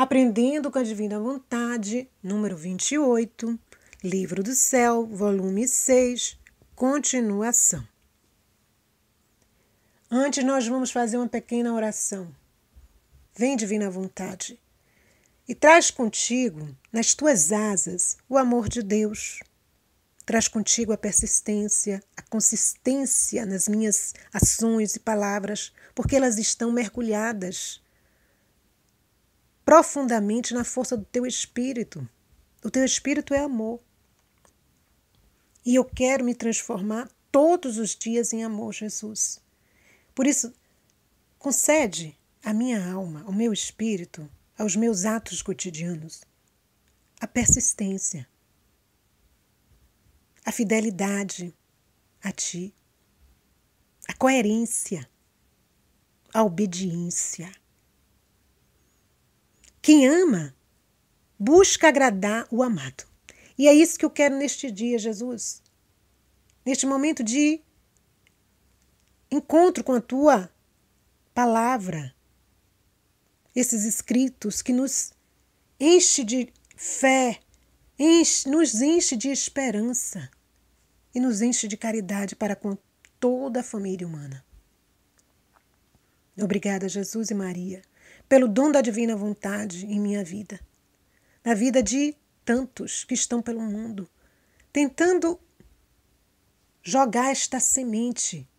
Aprendendo com a Divina Vontade, número 28, Livro do Céu, volume 6, continuação. Antes nós vamos fazer uma pequena oração. Vem, Divina Vontade, e traz contigo, nas tuas asas, o amor de Deus. Traz contigo a persistência, a consistência nas minhas ações e palavras, porque elas estão mergulhadas profundamente na força do teu Espírito. O teu Espírito é amor. E eu quero me transformar todos os dias em amor, Jesus. Por isso, concede à minha alma, ao meu espírito, aos meus atos cotidianos, a persistência, a fidelidade a Ti, a coerência, a obediência. Quem ama, busca agradar o amado. E é isso que eu quero neste dia, Jesus. Neste momento de encontro com a Tua palavra. Esses escritos que nos enche de fé, nos enche de esperança e nos enche de caridade para com toda a família humana. Obrigada, Jesus e Maria, pelo dom da divina vontade em minha vida, na vida de tantos que estão pelo mundo, tentando jogar esta semente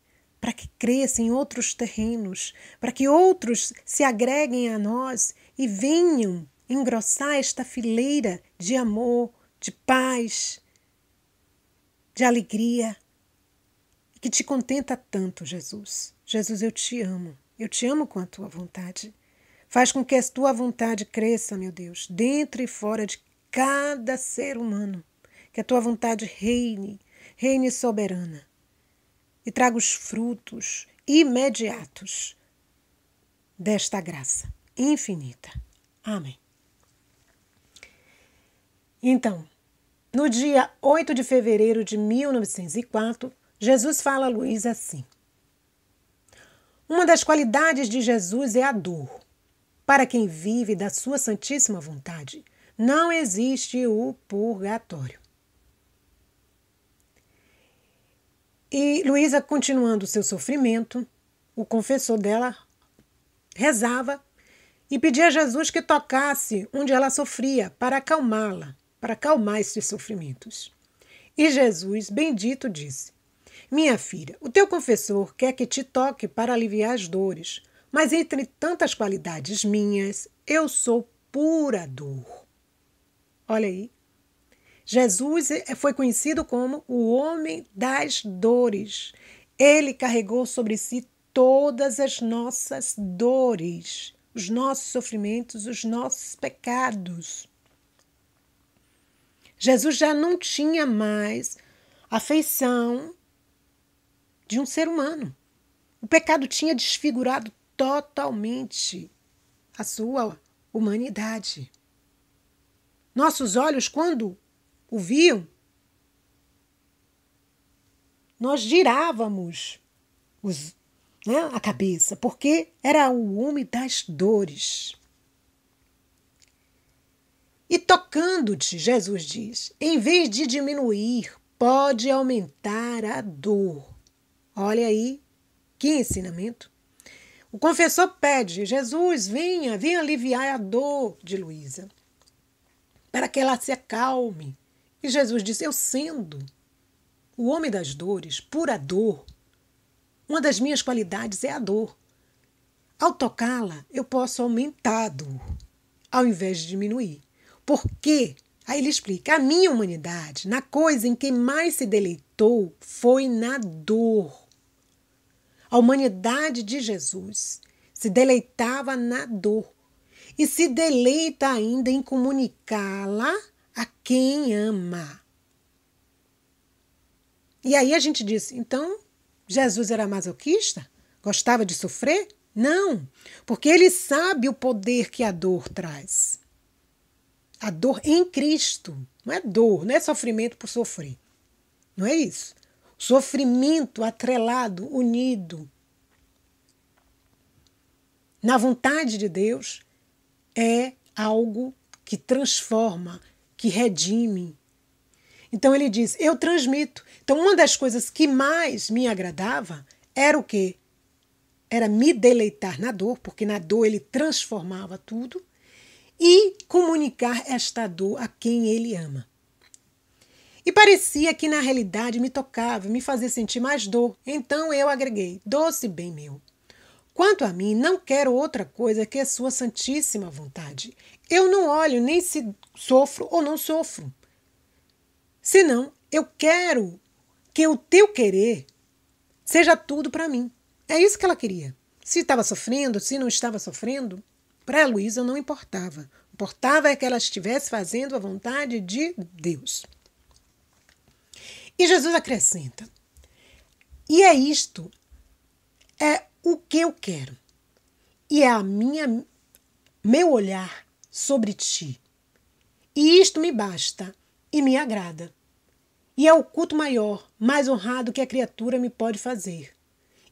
para que cresça em outros terrenos, para que outros se agreguem a nós e venham engrossar esta fileira de amor, de paz, de alegria, que te contenta tanto, Jesus. Jesus, eu te amo com a Tua vontade. Faz com que a Tua vontade cresça, meu Deus, dentro e fora de cada ser humano. Que a Tua vontade reine soberana e traga os frutos imediatos desta graça infinita. Amém. Então, no dia 8 de fevereiro de 1904, Jesus fala a Luísa assim: uma das qualidades de Jesus é a dor. Para quem vive da sua santíssima vontade, não existe o purgatório. E Luísa, continuando o seu sofrimento, o confessor dela rezava e pedia a Jesus que tocasse onde ela sofria para acalmá-la, para acalmar esses sofrimentos. E Jesus, bendito, disse: minha filha, o teu confessor quer que te toque para aliviar as dores, mas entre tantas qualidades minhas, eu sou pura dor. Olha aí. Jesus foi conhecido como o homem das dores. Ele carregou sobre si todas as nossas dores, os nossos sofrimentos, os nossos pecados. Jesus já não tinha mais a feição de um ser humano. O pecado tinha desfigurado totalmente a sua humanidade. Nossos olhos, quando o viam, nós girávamos a cabeça, porque era o homem das dores. E tocando-te, Jesus diz, em vez de diminuir, pode aumentar a dor. Olha aí, que ensinamento. O confessor pede, Jesus, venha aliviar a dor de Luísa, para que ela se acalme. E Jesus disse, eu sendo o homem das dores, pura dor, uma das minhas qualidades é a dor. Ao tocá-la, eu posso aumentar a dor, ao invés de diminuir. Porque, aí ele explica, a minha humanidade, na coisa em que mais se deleitou, foi na dor. A humanidade de Jesus se deleitava na dor e se deleita ainda em comunicá-la a quem ama. E aí a gente diz, então, Jesus era masoquista? Gostava de sofrer? Não, porque ele sabe o poder que a dor traz. A dor em Cristo. Não é dor, não é sofrimento por sofrer. Não é isso. Sofrimento atrelado, unido na vontade de Deus, é algo que transforma, que redime. Então ele diz, eu transmito. Então uma das coisas que mais me agradava era o quê? Era me deleitar na dor, porque na dor ele transformava tudo, e comunicar esta dor a quem ele ama. E parecia que na realidade me tocava, me fazia sentir mais dor. Então eu agreguei, doce bem meu. Quanto a mim, não quero outra coisa que a sua santíssima vontade. Eu não olho nem se sofro ou não sofro. Senão, eu quero que o teu querer seja tudo para mim. É isso que ela queria. Se estava sofrendo, se não estava sofrendo, para a Luísa não importava. Importava é que ela estivesse fazendo a vontade de Deus. E Jesus acrescenta, e é isto, é o que eu quero. E é meu olhar sobre ti. E isto me basta e me agrada. E é o culto maior, mais honrado que a criatura me pode fazer.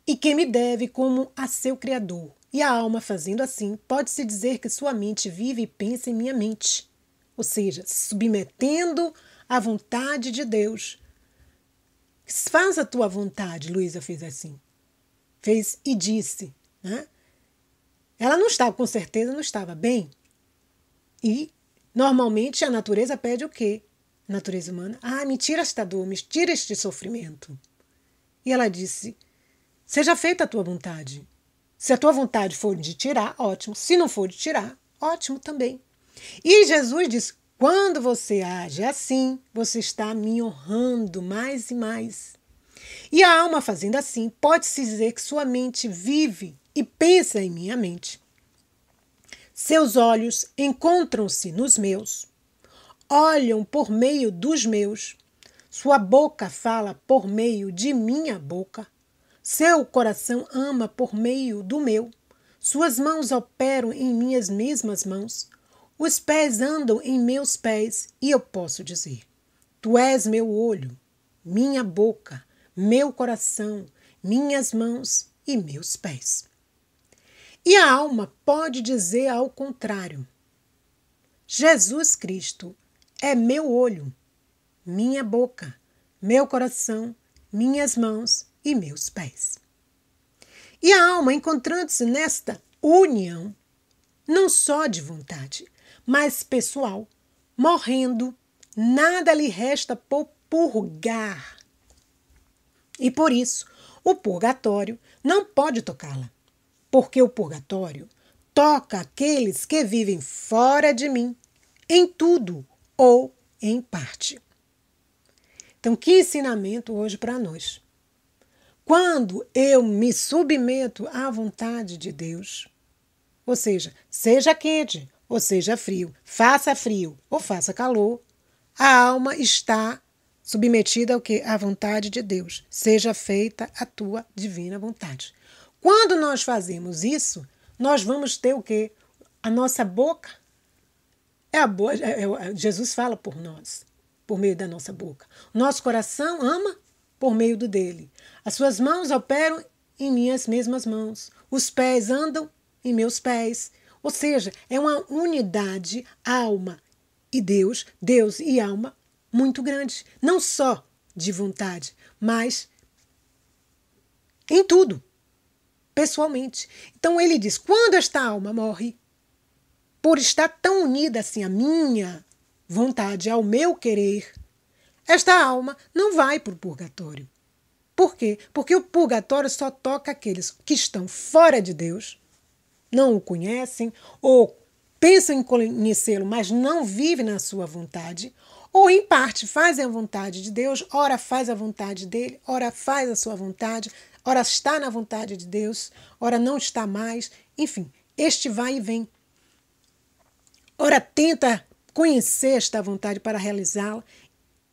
E que me deve como a seu Criador. E a alma, fazendo assim, pode-se dizer que sua mente vive e pensa em minha mente. Ou seja, se submetendo à vontade de Deus. Faz a tua vontade, Luísa fez assim. Fez e disse. Né? Ela não estava, com certeza, não estava bem. E, normalmente, a natureza pede o quê? A natureza humana. Me tira esta dor, me tira este sofrimento. E ela disse, seja feita a tua vontade. Se a tua vontade for de tirar, ótimo. Se não for de tirar, ótimo também. E Jesus disse, quando você age assim, você está me honrando mais e mais. E a alma fazendo assim, pode-se dizer que sua mente vive e pensa em minha mente. Seus olhos encontram-se nos meus, olham por meio dos meus, sua boca fala por meio de minha boca, seu coração ama por meio do meu, suas mãos operam em minhas mesmas mãos, os pés andam em meus pés, e eu posso dizer, tu és meu olho, minha boca, meu coração, minhas mãos e meus pés. E a alma pode dizer ao contrário. Jesus Cristo é meu olho, minha boca, meu coração, minhas mãos e meus pés. E a alma, encontrando-se nesta união, não só de vontade, mas pessoal, morrendo, nada lhe resta por purgar. E por isso, o purgatório não pode tocá-la, porque o purgatório toca aqueles que vivem fora de mim, em tudo ou em parte. Então, que ensinamento hoje para nós? Quando eu me submeto à vontade de Deus, ou seja quente ou seja frio ou faça calor, a alma está submetida ao quê? À vontade de Deus. Seja feita a tua divina vontade. Quando nós fazemos isso, nós vamos ter o quê? A nossa boca Jesus fala por nós, por meio da nossa boca. Nosso coração ama por meio do dele. As suas mãos operam em minhas mesmas mãos. Os pés andam em meus pés. Ou seja, é uma unidade, alma e Deus, Deus e alma, muito grande. Não só de vontade, mas em tudo, pessoalmente. Então ele diz, quando esta alma morre, por estar tão unida assim à minha vontade, ao meu querer, esta alma não vai para o purgatório. Por quê? Porque o purgatório só toca aqueles que estão fora de Deus, não o conhecem, ou pensam em conhecê-lo, mas não vivem na sua vontade, ou em parte fazem a vontade de Deus, ora faz a vontade dele, ora faz a sua vontade, ora está na vontade de Deus, ora não está mais, enfim, este vai e vem. Ora tenta conhecer esta vontade para realizá-la,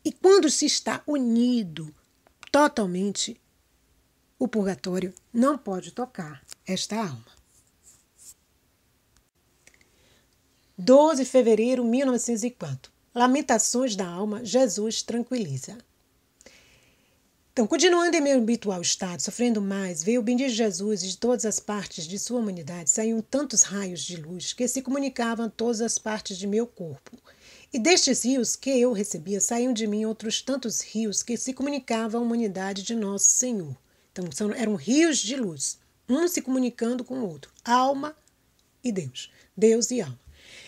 e quando se está unido totalmente, o purgatório não pode tocar esta alma. 12 de fevereiro de 1904. Lamentações da alma, Jesus tranquiliza. Então, continuando em meu habitual estado, sofrendo mais, veio o bendito Jesus e de todas as partes de sua humanidade saíam tantos raios de luz que se comunicavam a todas as partes de meu corpo. E destes rios que eu recebia, saíam de mim outros tantos rios que se comunicavam à humanidade de nosso Senhor. Então, eram rios de luz, um se comunicando com o outro, alma e Deus, Deus e alma.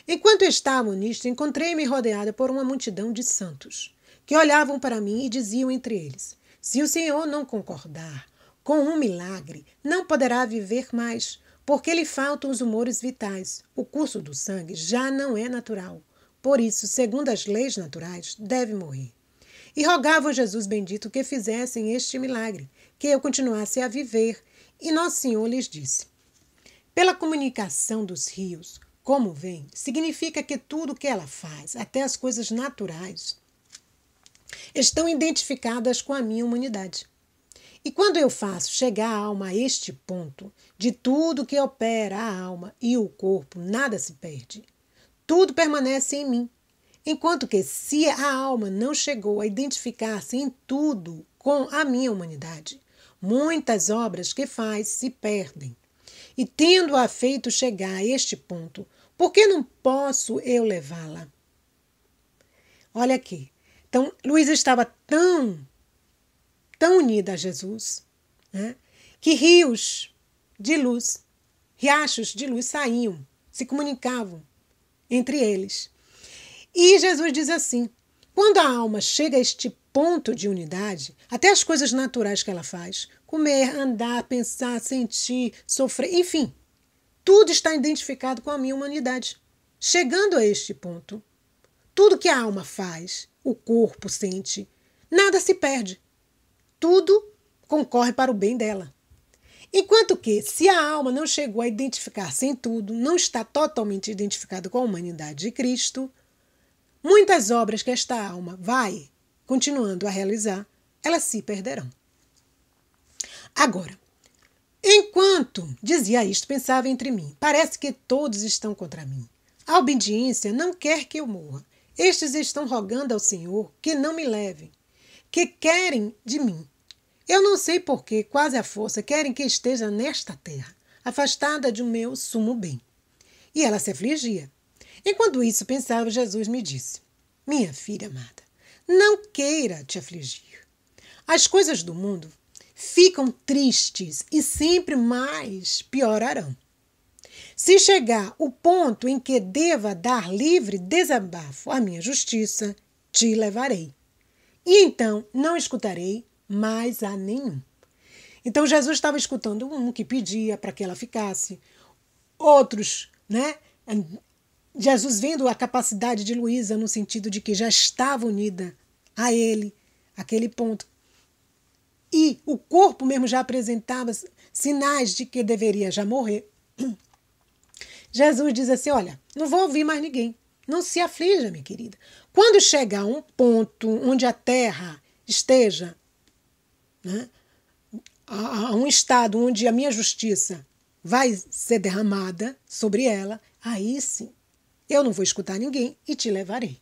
Enquanto estavam nisto, encontrei-me rodeada por uma multidão de santos, que olhavam para mim e diziam entre eles: se o Senhor não concordar com um milagre, não poderá viver mais, porque lhe faltam os humores vitais. O curso do sangue já não é natural. Por isso, segundo as leis naturais, deve morrer. E rogavam a Jesus bendito que fizessem este milagre, que eu continuasse a viver. E Nosso Senhor lhes disse: pela comunicação dos rios, como vem, significa que tudo o que ela faz, até as coisas naturais, estão identificadas com a minha humanidade. E quando eu faço chegar a alma a este ponto, de tudo que opera a alma e o corpo, nada se perde. Tudo permanece em mim. Enquanto que, se a alma não chegou a identificar-se em tudo com a minha humanidade, muitas obras que faz se perdem. E tendo-a feito chegar a este ponto, por que não posso eu levá-la? Olha aqui. Então, Luísa estava tão unida a Jesus, né, que rios de luz, riachos de luz saíam, se comunicavam entre eles. E Jesus diz assim: quando a alma chega a este ponto de unidade, até as coisas naturais que ela faz, comer, andar, pensar, sentir, sofrer, enfim, tudo está identificado com a minha humanidade. Chegando a este ponto, tudo que a alma faz, o corpo sente, nada se perde. Tudo concorre para o bem dela. Enquanto que, se a alma não chegou a identificar-se em tudo, não está totalmente identificada com a humanidade de Cristo, muitas obras que esta alma vai continuando a realizar, elas se perderão. Agora, enquanto dizia isto, pensava entre mim: parece que todos estão contra mim. A obediência não quer que eu morra. Estes estão rogando ao Senhor que não me levem, que querem de mim. Eu não sei por que, quase à força, querem que esteja nesta terra, afastada de meu sumo bem. E ela se afligia. Enquanto isso pensava, Jesus me disse: minha filha amada, não queira te afligir. As coisas do mundo ficam tristes e sempre mais piorarão. Se chegar o ponto em que deva dar livre desabafo à minha justiça, te levarei. E então não escutarei mais a nenhum. Então Jesus estava escutando um que pedia para que ela ficasse, outros, né? Jesus vendo a capacidade de Luísa no sentido de que já estava unida a ele, aquele ponto. E o corpo mesmo já apresentava sinais de que deveria já morrer. Jesus diz assim: olha, não vou ouvir mais ninguém. Não se aflija, minha querida. Quando chegar a um ponto onde a terra esteja, né, a um estado onde a minha justiça vai ser derramada sobre ela, aí sim, eu não vou escutar ninguém e te levarei.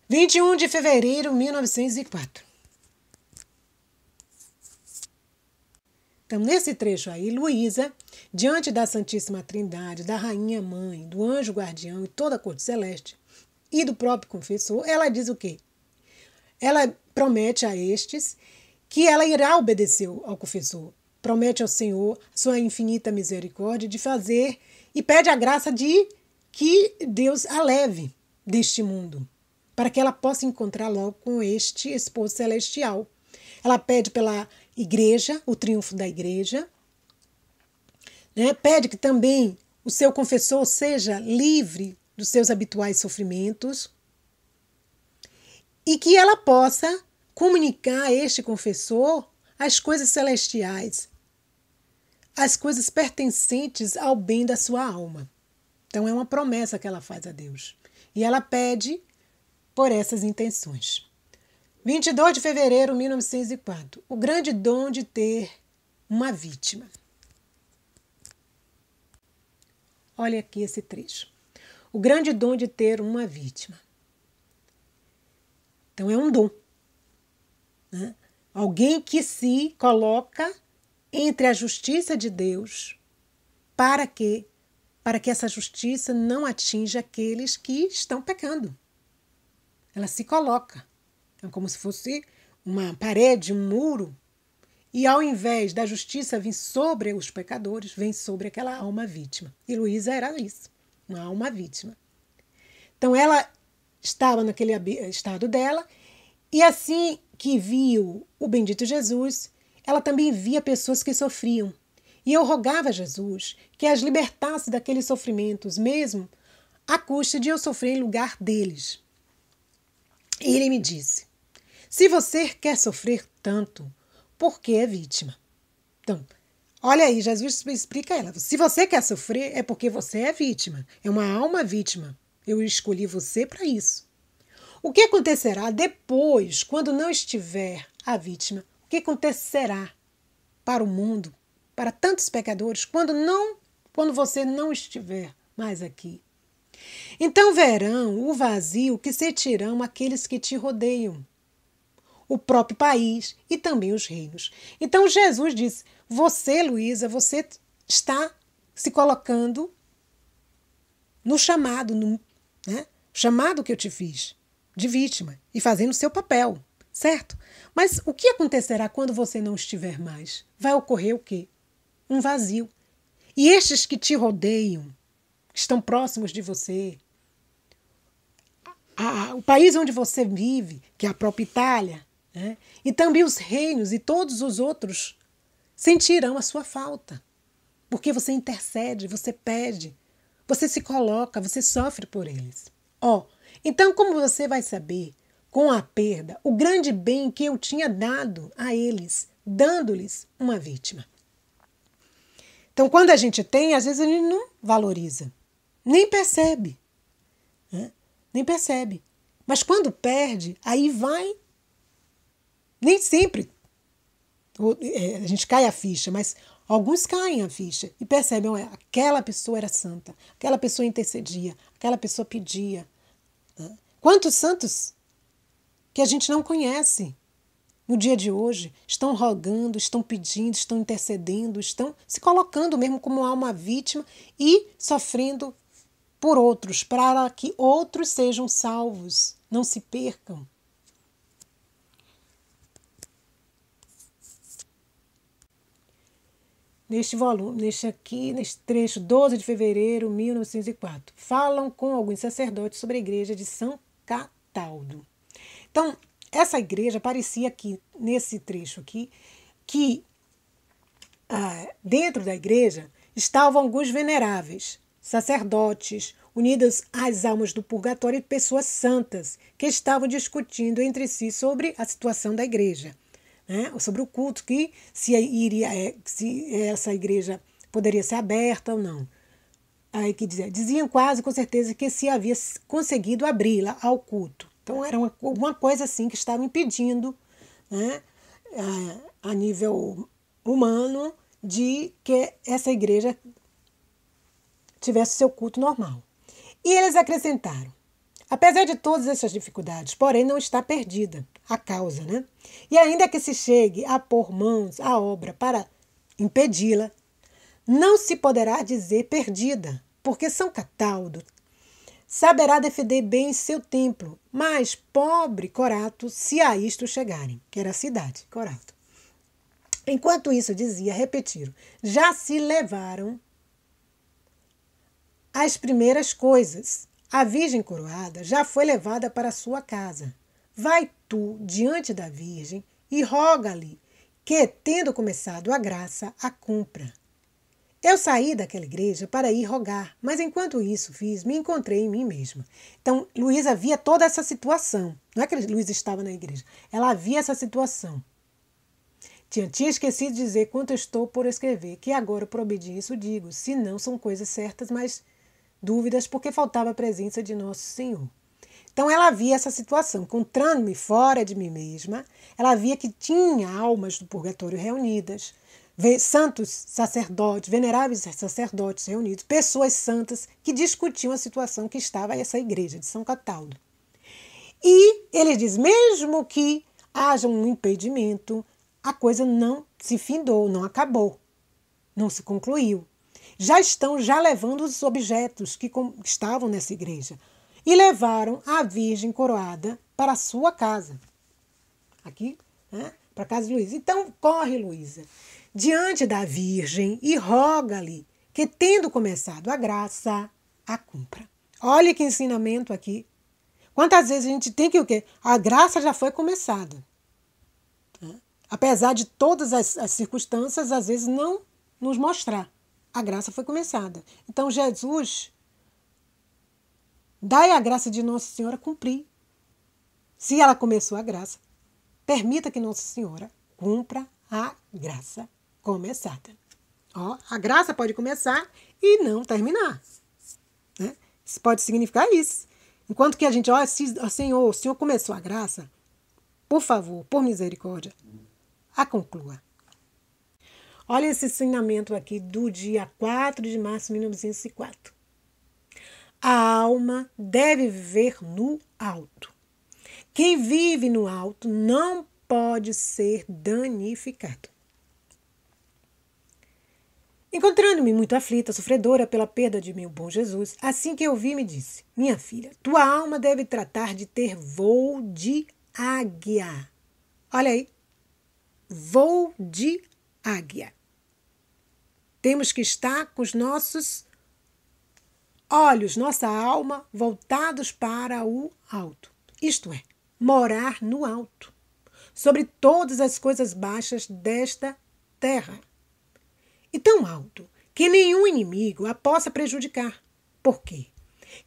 21 de fevereiro de 1904. Então, nesse trecho aí, Luísa, diante da Santíssima Trindade, da Rainha Mãe, do Anjo Guardião e toda a corte celeste, e do próprio confessor, ela diz o quê? Ela promete a estes que ela irá obedecer ao confessor. Promete ao Senhor sua infinita misericórdia de fazer e pede a graça de que Deus a leve deste mundo, para que ela possa encontrar logo com este esposo celestial. Ela pede pela igreja, o triunfo da igreja, né? Pede que também o seu confessor seja livre dos seus habituais sofrimentos e que ela possa comunicar a este confessor as coisas celestiais, as coisas pertencentes ao bem da sua alma. Então é uma promessa que ela faz a Deus. E ela pede por essas intenções. 22 de fevereiro de 1904. O grande dom de ter uma vítima. Olha aqui esse trecho. O grande dom de ter uma vítima. Então é um dom. né? Alguém que se coloca entre a justiça de Deus para que essa justiça não atinja aqueles que estão pecando. Ela se coloca. É como se fosse uma parede, um muro, e ao invés da justiça vir sobre os pecadores, vem sobre aquela alma vítima. E Luísa era isso, uma alma vítima. Então ela estava naquele estado dela, e assim que viu o bendito Jesus, ela também via pessoas que sofriam. E eu rogava a Jesus que as libertasse daqueles sofrimentos, mesmo à custa de eu sofrer em lugar deles. E ele me disse: se você quer sofrer tanto, por que é vítima? Então, olha aí, Jesus explica a ela. Se você quer sofrer, é porque você é vítima. É uma alma vítima. Eu escolhi você para isso. O que acontecerá depois, quando não estiver a vítima? O que acontecerá para o mundo, para tantos pecadores, quando você não estiver mais aqui? Então verão o vazio que sentirão aqueles que te rodeiam, o próprio país e também os reinos. Então Jesus disse: você, Luísa, você está se colocando no chamado, chamado que eu te fiz, de vítima, e fazendo o seu papel, certo? Mas o que acontecerá quando você não estiver mais? Vai ocorrer o quê? Um vazio. E estes que te rodeiam, que estão próximos de você, o país onde você vive, que é a própria Itália, né? E também os reinos e todos os outros sentirão a sua falta, porque você intercede, você pede, você se coloca, você sofre por eles. Então como você vai saber, com a perda, o grande bem que eu tinha dado a eles, dando-lhes uma vítima? Então quando a gente tem, às vezes a gente não valoriza, nem percebe, né? Nem percebe. Mas quando perde, aí vai. Nem sempre a gente cai a ficha, mas alguns caem a ficha e percebem: aquela pessoa era santa, aquela pessoa intercedia, aquela pessoa pedia. Quantos santos que a gente não conhece no dia de hoje estão rogando, estão pedindo, estão intercedendo, estão se colocando mesmo como alma vítima e sofrendo por outros, para que outros sejam salvos, não se percam. Neste volume, neste trecho, 12 de fevereiro de 1904, falam com alguns sacerdotes sobre a igreja de São Cataldo. Então, essa igreja parecia aqui, nesse trecho aqui, que dentro da igreja estavam alguns veneráveis, sacerdotes, unidos às almas do purgatório e pessoas santas, que estavam discutindo entre si sobre a situação da igreja, né? Sobre o culto, se essa igreja poderia ser aberta ou não. Aí que diziam quase com certeza que se havia conseguido abri-la ao culto. Então era alguma coisa assim que estava impedindo, né, a nível humano, de que essa igreja tivesse seu culto normal. E eles acrescentaram: apesar de todas essas dificuldades, porém não está perdida a causa, né? E ainda que se chegue a pôr mãos à obra para impedi-la, não se poderá dizer perdida, porque São Cataldo saberá defender bem seu templo, mas pobre Corato, se a isto chegarem, que era a cidade, Corato. Enquanto isso dizia, repetiram: já se levaram as primeiras coisas. A Virgem coroada já foi levada para sua casa. Vai tu diante da Virgem e roga-lhe que, tendo começado a graça, a cumpra. Eu saí daquela igreja para ir rogar, mas enquanto isso fiz, me encontrei em mim mesma. Então, Luísa via toda essa situação. Não é que Luísa estava na igreja. Ela via essa situação. Tinha esquecido de dizer quanto estou por escrever, que agora, por obediência, o digo. Se não, são coisas certas, mas dúvidas, porque faltava a presença de nosso Senhor. Então ela via essa situação, encontrando-me fora de mim mesma, ela via que tinha almas do purgatório reunidas, santos sacerdotes, veneráveis sacerdotes reunidos, pessoas santas que discutiam a situação que estava essa igreja de São Cataldo. E ele diz: mesmo que haja um impedimento, a coisa não se findou, não acabou, não se concluiu. Estão levando os objetos que estavam nessa igreja e levaram a Virgem coroada para a sua casa. Aqui, né, para a casa de Luísa. Então, corre, Luísa, diante da Virgem e roga-lhe que, tendo começado a graça, a cumpra. Olha que ensinamento aqui. Quantas vezes a gente tem que o quê? A graça já foi começada. Apesar de todas as circunstâncias, às vezes não nos mostrar. A graça foi começada. Então, Jesus, dai a graça de Nossa Senhora cumprir. Se ela começou a graça, permita que Nossa Senhora cumpra a graça começada. Ó, a graça pode começar e não terminar. Né? Isso pode significar isso. Enquanto que a gente, Senhor, o Senhor começou a graça, por favor, por misericórdia, a conclua. Olha esse ensinamento aqui do dia 4 de março de 1904. A alma deve viver no alto. Quem vive no alto não pode ser danificado. Encontrando-me muito aflita, sofredora pela perda de meu bom Jesus, assim que eu vi, me disse: minha filha, tua alma deve tratar de ter voo de águia. Olha aí, voo de águia. Temos que estar com os nossos olhos, nossa alma, voltados para o alto. Isto é, morar no alto, sobre todas as coisas baixas desta terra. E tão alto que nenhum inimigo a possa prejudicar. Por quê?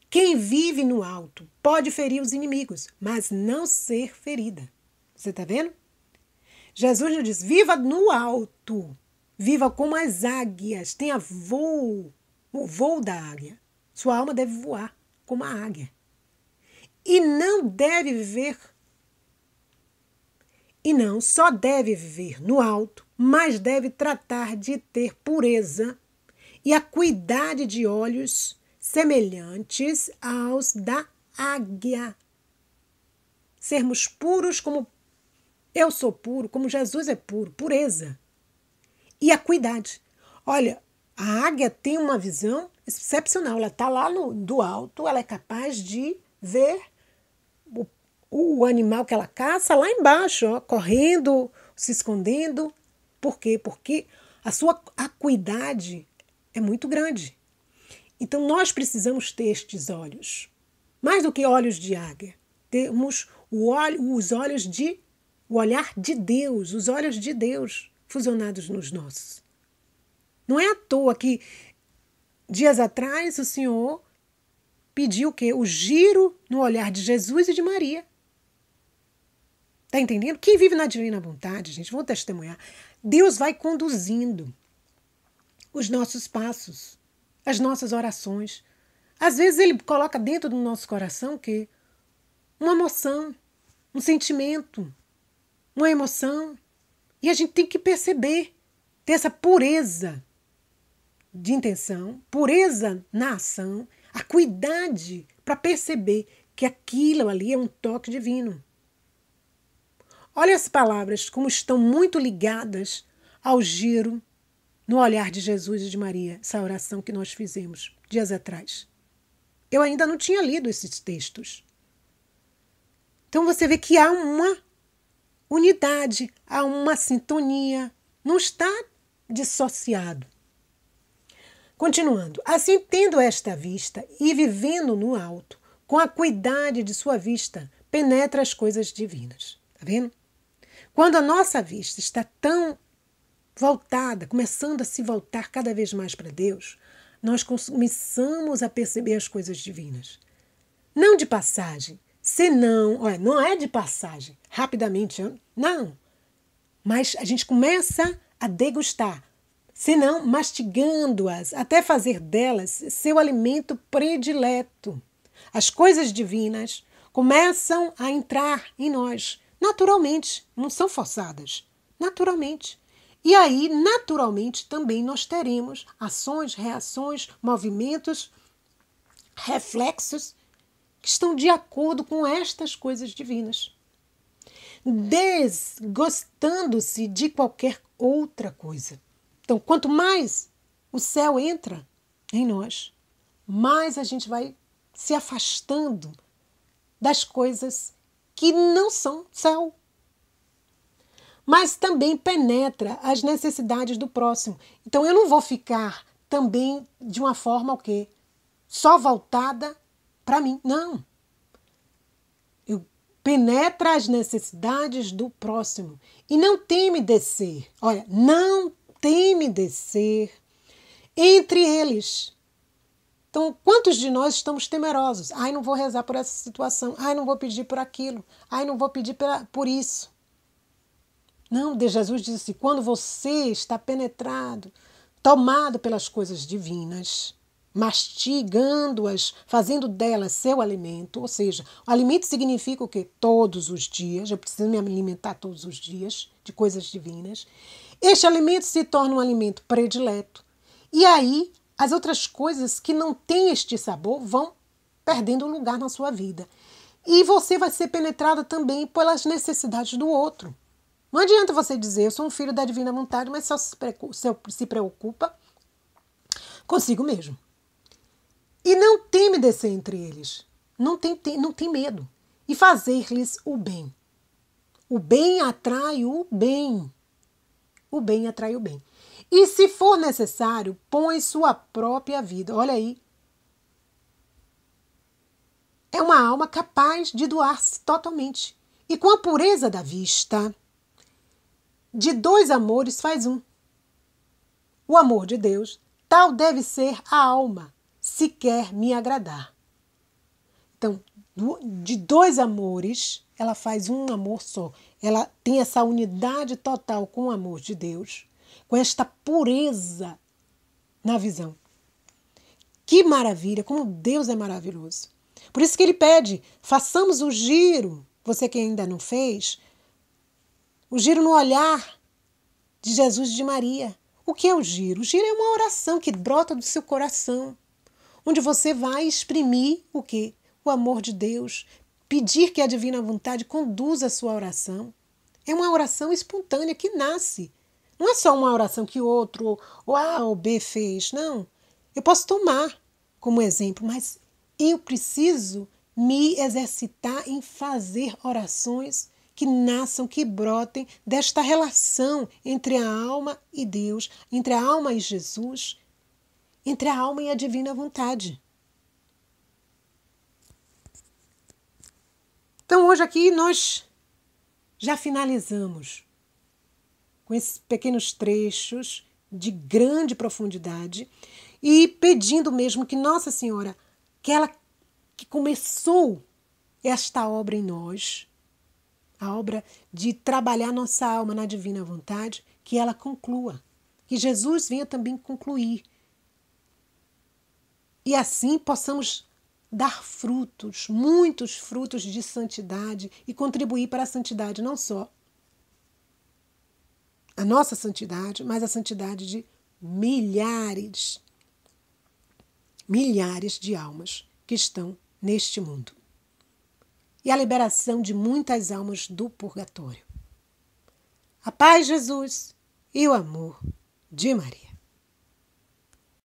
Quem vive no alto pode ferir os inimigos, mas não ser ferida. Você está vendo? Jesus nos diz, viva no alto, viva como as águias, tenha voo, o voo da águia. Sua alma deve voar como a águia. E não deve viver, e não só deve viver no alto, mas deve tratar de ter pureza e acuidade de olhos semelhantes aos da águia. Sermos puros como eu sou puro, como Jesus é puro, pureza. E acuidade. Olha, a águia tem uma visão excepcional. Ela está lá do alto, ela é capaz de ver o animal que ela caça lá embaixo, ó, correndo, se escondendo. Por quê? Porque a sua acuidade é muito grande. Então, nós precisamos ter estes olhos. Mais do que olhos de águia. Temos o olhar de Deus, os olhos de Deus fusionados nos nossos. Não é à toa que, dias atrás, o Senhor pediu o quê? O giro no olhar de Jesus e de Maria. Está entendendo? Quem vive na divina vontade, gente, vou testemunhar. Deus vai conduzindo os nossos passos, as nossas orações. Às vezes Ele coloca dentro do nosso coração o quê? Uma emoção, um sentimento, uma emoção. E a gente tem que perceber, ter essa pureza de intenção, pureza na ação, acuidade para perceber que aquilo ali é um toque divino. Olha as palavras como estão muito ligadas ao giro no olhar de Jesus e de Maria, essa oração que nós fizemos dias atrás. Eu ainda não tinha lido esses textos. Então você vê que há uma unidade, há uma sintonia, não está dissociado. Continuando, assim tendo esta vista e vivendo no alto, com a acuidade de sua vista, penetra as coisas divinas. Está vendo? Quando a nossa vista está tão voltada, começando a se voltar cada vez mais para Deus, nós começamos a perceber as coisas divinas. Não de passagem, senão, olha, não é de passagem, rapidamente, não. Mas a gente começa a degustar, senão mastigando-as, até fazer delas seu alimento predileto. As coisas divinas começam a entrar em nós, naturalmente, não são forçadas, naturalmente. E aí, naturalmente, também nós teremos ações, reações, movimentos, reflexos que estão de acordo com estas coisas divinas. desgostando-se de qualquer outra coisa. Então, quanto mais o céu entra em nós, mais a gente vai se afastando das coisas que não são céu. Mas também penetra as necessidades do próximo. Então eu não vou ficar também de uma forma o quê? Só voltada para mim. Não. Eu penetra as necessidades do próximo. E não teme descer. Olha, não teme descer entre eles. Então, quantos de nós estamos temerosos? Ai, não vou rezar por essa situação. Ai, não vou pedir por aquilo. Ai, não vou pedir por isso. Não, Jesus disse, quando você está penetrado, tomado pelas coisas divinas, mastigando-as, fazendo delas seu alimento, ou seja, o alimento significa o quê? Todos os dias, eu preciso me alimentar todos os dias de coisas divinas. Este alimento se torna um alimento predileto. E aí, as outras coisas que não têm este sabor vão perdendo lugar na sua vida. E você vai ser penetrada também pelas necessidades do outro. Não adianta você dizer, eu sou um filho da divina vontade, mas só se preocupa consigo mesmo. E não teme descer entre eles. Não tem medo. E fazer-lhes o bem. O bem atrai o bem. O bem atrai o bem. E se for necessário, põe sua própria vida. Olha aí. É uma alma capaz de doar-se totalmente. E com a pureza da vista, de dois amores faz um. O amor de Deus, tal deve ser a alma, se quer me agradar. Então, de dois amores, ela faz um amor só. Ela tem essa unidade total com o amor de Deus, com esta pureza na visão. Que maravilha, como Deus é maravilhoso. Por isso que ele pede, façamos o giro, você que ainda não fez, o giro no olhar de Jesus e de Maria. O que é o giro? O giro é uma oração que brota do seu coração, onde você vai exprimir o quê? O amor de Deus, pedir que a divina vontade conduza a sua oração. É uma oração espontânea que nasce. Não é só uma oração que outro, ou A ou B fez, não. Eu posso tomar como exemplo, mas eu preciso me exercitar em fazer orações que nasçam, que brotem desta relação entre a alma e Deus, entre a alma e Jesus, entre a alma e a divina vontade. Então hoje aqui nós já finalizamos com esses pequenos trechos de grande profundidade e pedindo mesmo que Nossa Senhora, que ela que começou esta obra em nós, a obra de trabalhar nossa alma na divina vontade, que ela conclua, que Jesus venha também concluir. E assim possamos dar frutos, muitos frutos de santidade e contribuir para a santidade, não só a nossa santidade, mas a santidade de milhares de almas que estão neste mundo. E a liberação de muitas almas do purgatório. A paz de Jesus e o amor de Maria.